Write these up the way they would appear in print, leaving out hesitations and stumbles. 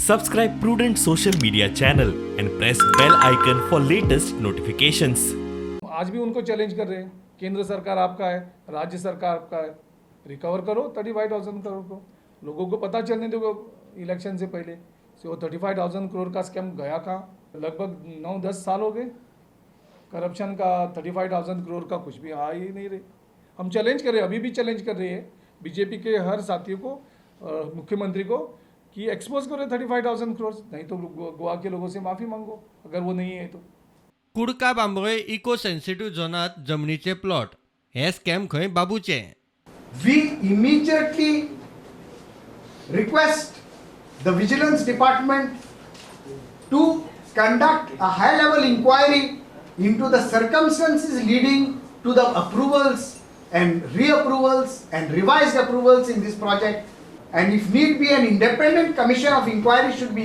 Subscribe Prudent social media channel and press bell icon for latest notifications. आज भी उनको challenge कर रहे हैं, केंद्र सरकार आपका है, राज्य सरकार आपका है, रिकवर करो 35,000 करोड़ को। लोगों को पता चलने दो इलेक्शन से पहले से वो 35,000 करोड़ का स्कैम गया कहाँ। लगभग 9-10 साल हो गए करप्शन का, 35,000 करोड़ का कुछ भी आ ही नहीं रहे। हम चैलेंज कर रहे हैं, अभी भी चैलेंज कर रहे हैं बीजेपी के हर साथियों को, मुख्यमंत्री को, कि एक्सपोज करो 35,000 करोड़, नहीं तो गोवा के लोगों से माफ़ी मांगो अगर वो नहीं है तो। कुडका बांबोळे इको सेन्सिटिव्ह झोनात जमनीचे प्लॉट हे स्कॅम खंय बाबूचे. We immediately request the vigilance department to conduct a high level inquiry into the circumstances leading to the approvals and reapprovals and revised approvals in this project, and if need be an independent commission of inquiry should be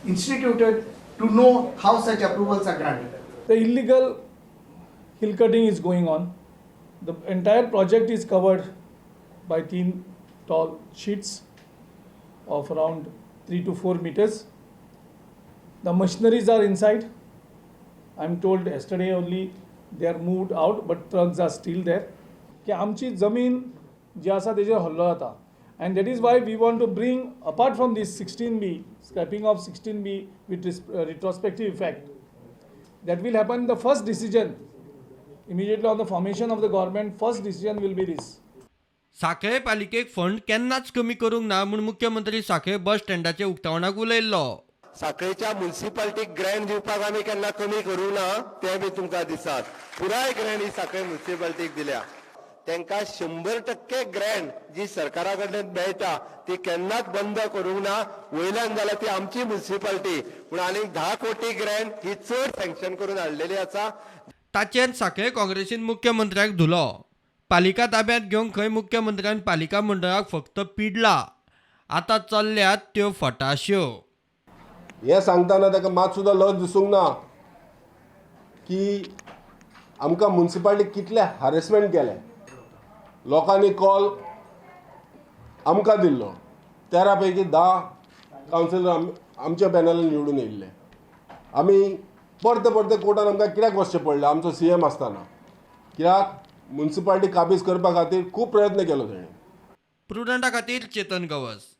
instituted to know how such approvals are granted. The illegal hill cutting is going on. The entire project is covered by 3 tall sheets of around 3 to 4 meters. The machineries are inside. I'm told yesterday only they are moved out, but trucks are still there. की आमची जमीन जी आसा तेजेर हल्लो जाता, and that is why we want to bring, apart from this 16B, scrapping of 16B with retrospective effect, that will happen. The first decision immediately on the formation of the government, first decision will be this. साखळे पालिकेक fund केन्नाच कमी करूंक ना म्हूण मुख्यमंत्री साखळे बस स्टँडाचे उक्तावणाक उलयल्लो. साखळेच्या म्युन्सिपालिटीक grand दिवपाक आमी केन्ना कमी करूं ना तें बी तुमकां दिसात. पुराय ग्रँड ही साखळे म्युन्सिपालिटीक दिल्या. तांकां 100% ग्रँड जी सरकारा कडल्यान मेळटा ती केन्नाच बंद करूंक ना. वयल्यान जाल्यार ती आमची म्युन्सिपालिटी, पूण आनीक 10 कोटी ग्रँड ही चड सँक्शन करून हाडलेली आसा. ताचेर साखळे काँग्रेसीन मुख्यमंत्र्याक धुलो. पालिका ताब्यात घेवंक खंय मुख्यमंत्र्यान पालिका मंडळाक फक्त पिडला. आतां चल्ल्यात त्यो फटाश्यो. हे सांगतना ताका मात सुद्दां लज दिसूंक ना की आमकां म्युन्सिपालिटी कितले हॅरेसमेंट केले. लोकांनी कॉल आमकां दिल्लो, 13 पैकी 10 कावन्सिलर आमच्या पॅनलान निवडून येयल्ले. आमी परते परते कोर्टान आमकां कित्याक वचचें पडलें आमचो CM आसतना, कित्याक म्युन्सिपालिटी काबीज करपा खातीर खूब प्रयत्न केलो ताणें. प्रुडंटा खातीर चेतन गवस.